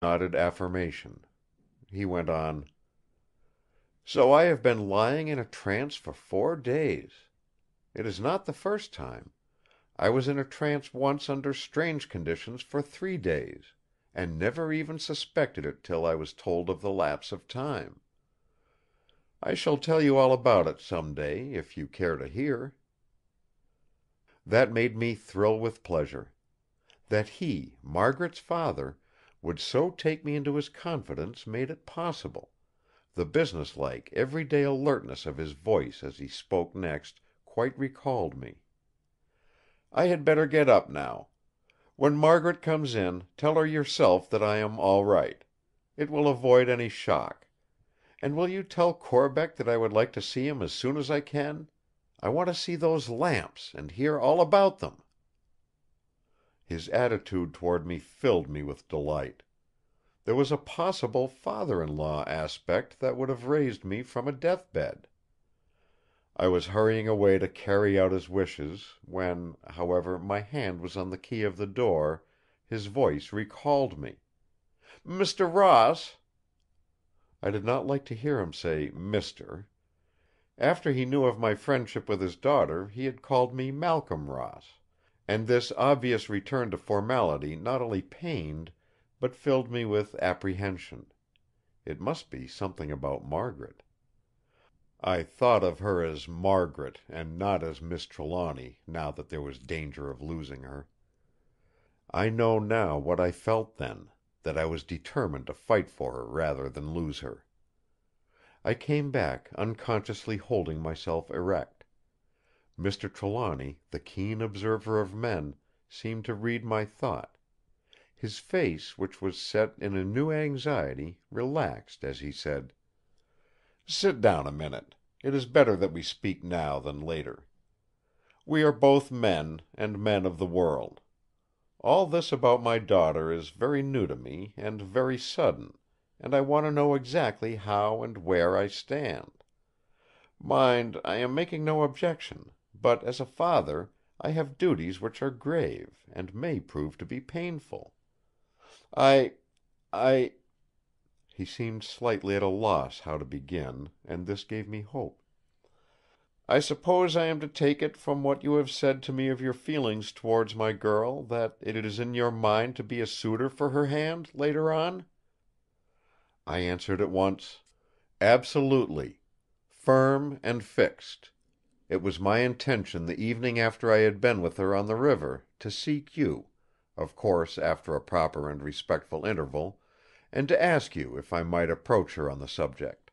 nodded affirmation. He went on: "So I have been lying in a trance for 4 days. It is not the first time. I was in a trance once under strange conditions for 3 days, and never even suspected it till I was told of the lapse of time. I shall tell you all about it some day, if you care to hear." That made me thrill with pleasure. That he, Margaret's father, would so take me into his confidence made it possible; the businesslike, everyday alertness of his voice as he spoke next quite recalled me. "I had better get up now. When Margaret comes in, tell her yourself that I am all right. It will avoid any shock. And will you tell Corbeck that I would like to see him as soon as I can? I want to see those lamps, and hear all about them." His attitude toward me filled me with delight. There was a possible father in law aspect that would have raised me from a deathbed. I was hurrying away to carry out his wishes, when, however, my hand was on the key of the door, his voice recalled me: "Mr. Ross!" I did not like to hear him say "Mr." After he knew of my friendship with his daughter he had called me Malcolm Ross; and this obvious return to formality not only pained, but filled me with apprehension. It must be something about Margaret. I thought of her as Margaret and not as Miss Trelawny, now that there was danger of losing her. I know now what I felt then; that I was determined to fight for her rather than lose her. I came back, unconsciously holding myself erect. Mr. Trelawny, the keen observer of men, seemed to read my thought. His face, which was set in a new anxiety, relaxed as he said: "Sit down a minute. It is better that we speak now than later. We are both men, and men of the world. All this about my daughter is very new to me, and very sudden, and I want to know exactly how and where I stand. Mind, I am making no objection; but as a father, I have duties which are grave, and may prove to be painful. I—I—" He seemed slightly at a loss how to begin, and this gave me hope. "I suppose I am to take it from what you have said to me of your feelings towards my girl that it is in your mind to be a suitor for her hand, later on?" I answered at once: "Absolutely. Firm and fixed. It was my intention the evening after I had been with her on the river, to seek you, of course after a proper and respectful interval, and to ask you if I might approach her on the subject.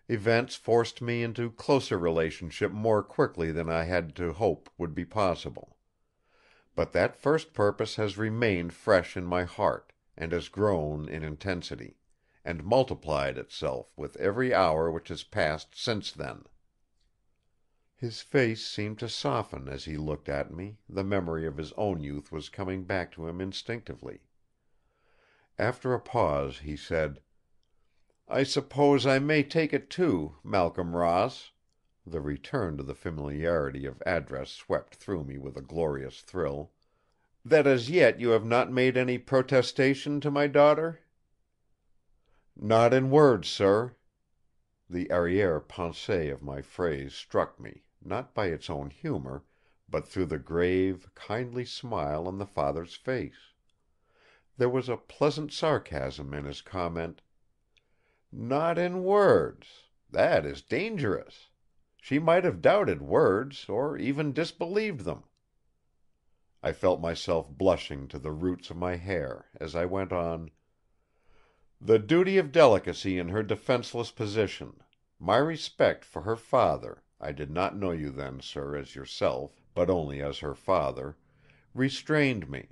Events forced me into closer relationship more quickly than I had to hope would be possible. But that first purpose has remained fresh in my heart, and has grown in intensity, and multiplied itself with every hour which has passed since then." His face seemed to soften as he looked at me; the memory of his own youth was coming back to him instinctively. After a pause he said: "I suppose I may take it too, Malcolm Ross," the return to the familiarity of address swept through me with a glorious thrill, "that as yet you have not made any protestation to my daughter?" "Not in words, sir." The arrière pensée of my phrase struck me, not by its own humour, but through the grave, kindly smile on the father's face. There was a pleasant sarcasm in his comment: "Not in words! That is dangerous. She might have doubted words, or even disbelieved them." I felt myself blushing to the roots of my hair, as I went on: "The duty of delicacy in her defenceless position; my respect for her father—I did not know you then, sir, as yourself, but only as her father—restrained me.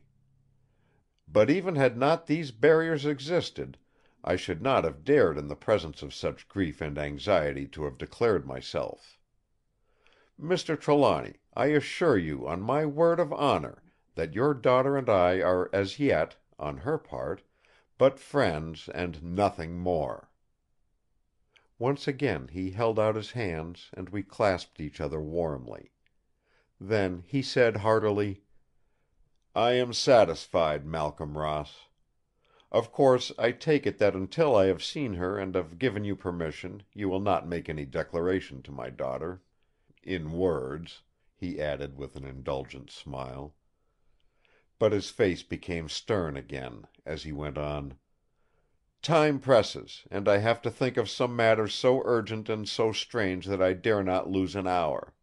But even had not these barriers existed, I should not have dared in the presence of such grief and anxiety to have declared myself. Mr. Trelawny, I assure you on my word of honour that your daughter and I are as yet, on her part, but friends and nothing more." Once again he held out his hands, and we clasped each other warmly. Then he said heartily: "I am satisfied, Malcolm Ross. Of course, I take it that until I have seen her and have given you permission, you will not make any declaration to my daughter. In words," he added with an indulgent smile. But his face became stern again, as he went on: "Time presses, and I have to think of some matters so urgent and so strange that I dare not lose an hour.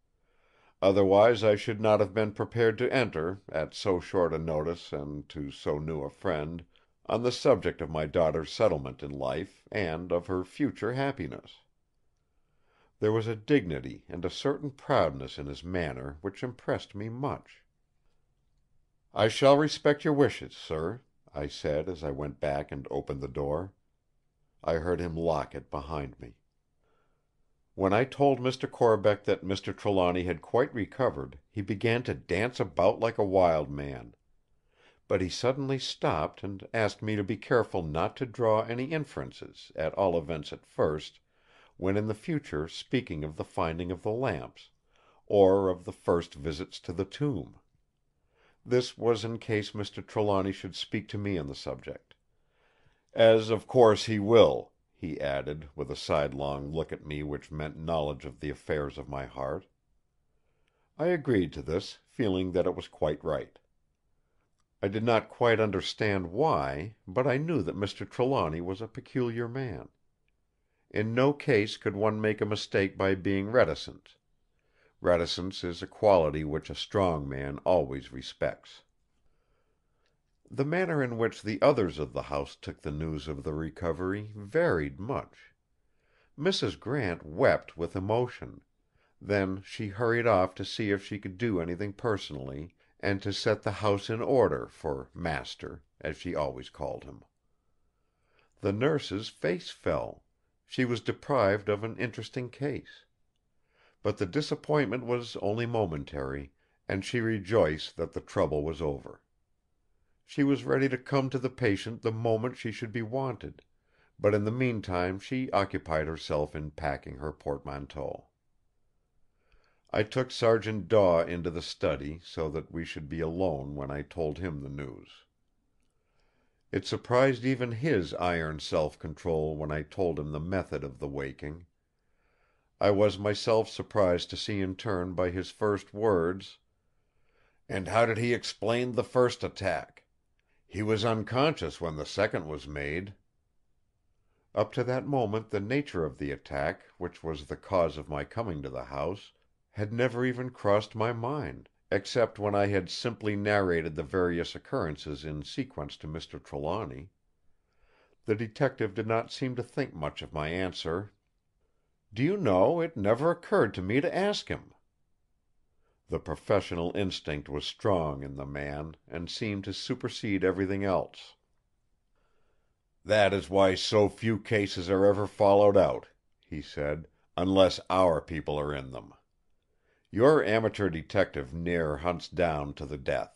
Otherwise I should not have been prepared to enter, at so short a notice and to so new a friend, on the subject of my daughter's settlement in life, and of her future happiness." There was a dignity and a certain proudness in his manner which impressed me much. "I shall respect your wishes, sir," I said as I went back and opened the door. I heard him lock it behind me. When I told Mr. Corbeck that Mr. Trelawny had quite recovered, he began to dance about like a wild man. But he suddenly stopped and asked me to be careful not to draw any inferences, at all events at first, when in the future speaking of the finding of the lamps, or of the first visits to the tomb. This was in case Mr. Trelawny should speak to me on the subject. "As of course he will," he added, with a sidelong look at me which meant knowledge of the affairs of my heart. I agreed to this, feeling that it was quite right. I did not quite understand why, but I knew that Mr. Trelawny was a peculiar man. In no case could one make a mistake by being reticent. Reticence is a quality which a strong man always respects. The manner in which the others of the house took the news of the recovery varied much. Mrs. Grant wept with emotion; then she hurried off to see if she could do anything personally, and to set the house in order for "Master," as she always called him. The nurse's face fell; she was deprived of an interesting case. But the disappointment was only momentary, and she rejoiced that the trouble was over. She was ready to come to the patient the moment she should be wanted; but in the meantime she occupied herself in packing her portmanteau. I took Sergeant Daw into the study, so that we should be alone when I told him the news. It surprised even his iron self-control when I told him the method of the waking. I was myself surprised to see in turn by his first words: "And how did he explain the first attack? He was unconscious when the second was made." Up to that moment the nature of the attack, which was the cause of my coming to the house, had never even crossed my mind, except when I had simply narrated the various occurrences in sequence to Mr. Trelawny. The detective did not seem to think much of my answer: "Do you know, it never occurred to me to ask him." The professional instinct was strong in the man, and seemed to supersede everything else. "That is why so few cases are ever followed out," he said, "unless our people are in them. Your amateur detective ne'er hunts down to the death.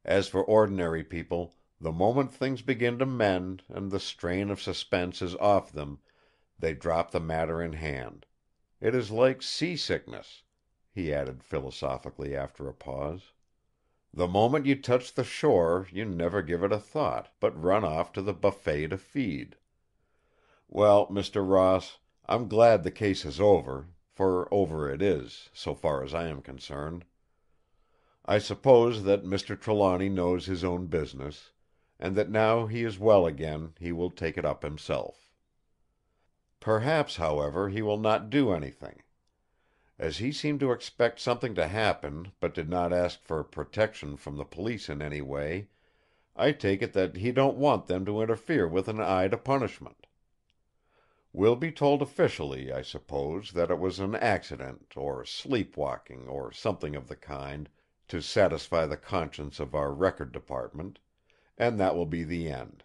As for ordinary people, the moment things begin to mend, and the strain of suspense is off them, they drop the matter in hand. It is like sea-sickness," he added philosophically after a pause. "The moment you touch the shore you never give it a thought, but run off to the buffet to feed. Well, Mr. Ross, I'm glad the case is over, for over it is, so far as I am concerned. I suppose that Mr. Trelawny knows his own business, and that now he is well again he will take it up himself. Perhaps, however, he will not do anything. As he seemed to expect something to happen, but did not ask for protection from the police in any way, I take it that he don't want them to interfere with an eye to punishment. We'll be told officially, I suppose, that it was an accident, or sleep-walking, or something of the kind, to satisfy the conscience of our Record Department, and that will be the end.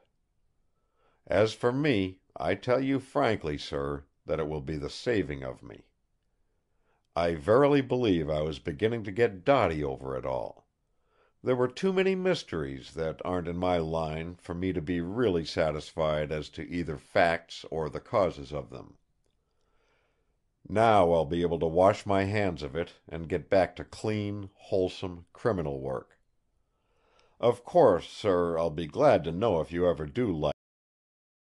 As for me, I tell you frankly, sir, that it will be the saving of me. I verily believe I was beginning to get dotty over it all. There were too many mysteries that aren't in my line for me to be really satisfied as to either facts or the causes of them. Now I'll be able to wash my hands of it and get back to clean, wholesome, criminal work. Of course, sir, I'll be glad to know if you ever do like